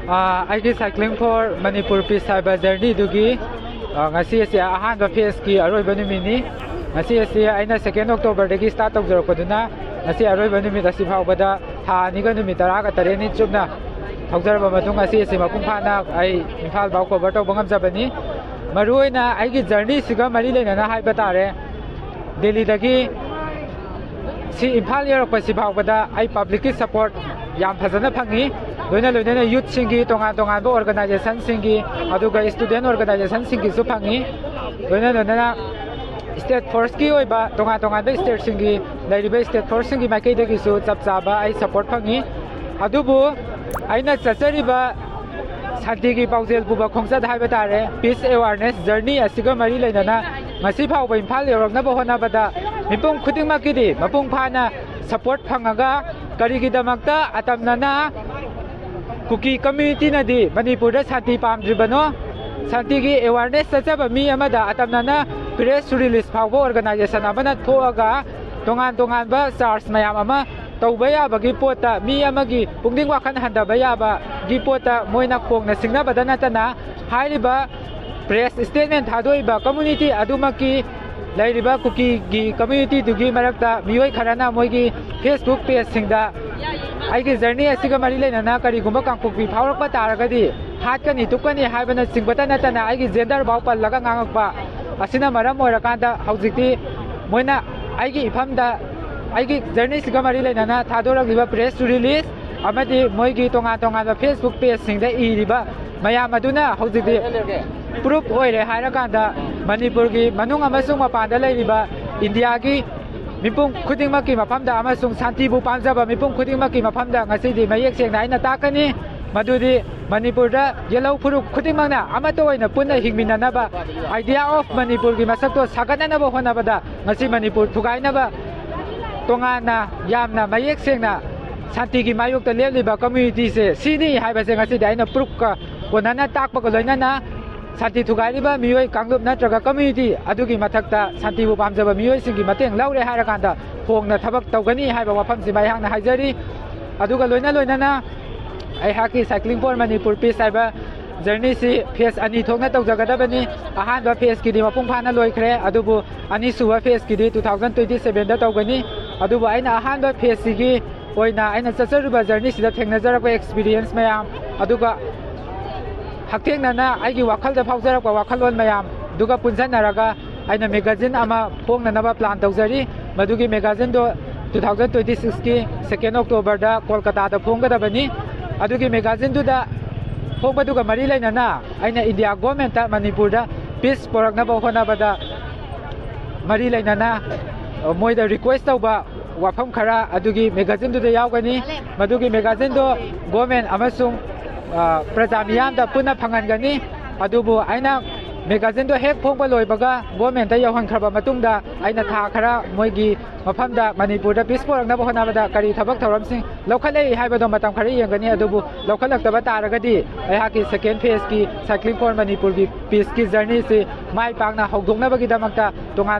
I cycling for Manipur Peace Haiba journey dugi ngasi asi ahanba phase ki aroiba numini ngasi asi aina 2 October dagi start tawjarapaduna ngasi aroiba numit asi phawbada tha ani ga numit 13 ni chupna thawjaraba matung ngasi asi mapung phana ai Imphal baw cover tawba ngamjabani maruina ai gi journey siga mari leina haiba tare Delhi dagi si Imphal yorokpa si phawbada ai public support yam phajana phangi loina youth singi tonga bo organization singi aduga student organization singi su phangi loina state force ki oiba tonga ba state singi laiba state force singi makai dagi su chapchaba ai support phangi adubu aina chachariba santi gi paujel buba khongsa haiba tare peace awareness journey asiga mari lainana masi phawba Imphal yorokna bo hona bada Meepum khudingmak ki mapung phana support phangaga karigidamakta atamnana kuki community na di Manipur da santi pamdribano santi gi awareness chachaba mi amada atamnana press release phawba organization amana thoaga tongan ba charge mayam ama tawba yaba gi pota mi amagi pungding wakhan handaba yaba gi pota moina khongna singnabada natana hairiba press statement hadoiba community adumaki lairiba kuki gi community dugi marakta mioi kharana moigi Facebook page singda aigi journey asiga mari leina kari gumba kangpukpi phawrakpa taragadi hatkani tukani haibana singbata natana aigi gender baw pallaga ngangakpa asina maram oirakanda haujikti moina aigi ifamda aigi journey siga mari leina thadoragliba press release amadi moigi tonga ba Facebook page singda iriba mayam aduna haujikti proof oire hairakanda Manipur gi manung amasung mapanda leiriba India gi Meepum khudingmak ki mapamda amasung santi bu pamjaba Meepum khudingmak ki mapamda ngasidi mayek sengna aina takani madudi Manipur da yellow phuruk khudingmakna amato oina punna hingminanaba idea of Manipur gi masakto sagananaba honabada ngasi Manipur thugainaba tongana yamna mayek sengna santi gi mayokta lebliba community se sini haiba se ngasi aina proof ka konana takpa ko loinana santi thugairiba mioi kanglup natraga community adugi mathakta santi bu pamjaba mioi singi mateng laure harakanda hongna thabak tawgani haiba wafam si mai hangna haijari aduga loina na ai haki cycling for Manipur peace haiba journey si phase ani thokna tawjagadabani ahanba phase ki di mapung phana loikhre adubu ani suwa phase ki di 2027 da tawgani adubu aina ahanba phase gi oina aina chacharuba journey sida thengnajarapa experience mayam aduga haktengnana aigi wakhal da phawjarakwa wakhalon mayam duga punjanaraga aina magazine ama phongnanaba plan tawjari madugi magazine do 2026 ki 2 October da Kolkata da phonggadabani adugi magazine du da phongbaduga mari lainana aina India government ta Manipur da peace poraknaba honabada mari lainana moida request tawba wafam khara adugi magazine du da yawgani madugi magazine do government amasung Praja miyam da punna phangangani adubu aina magazine do hek phongba loibaga government ta yawhan kharba matungda aina tha khara moigi mafamda Manipur da peace porangna bo honabada kari thabak thoram sing lokhalei haibado matam khari yengani adubu lokhalakta taragadi ai haki second phase ki cycling for Manipur ki peace ki journey se mai pakna hogdongna bagi damakta tonga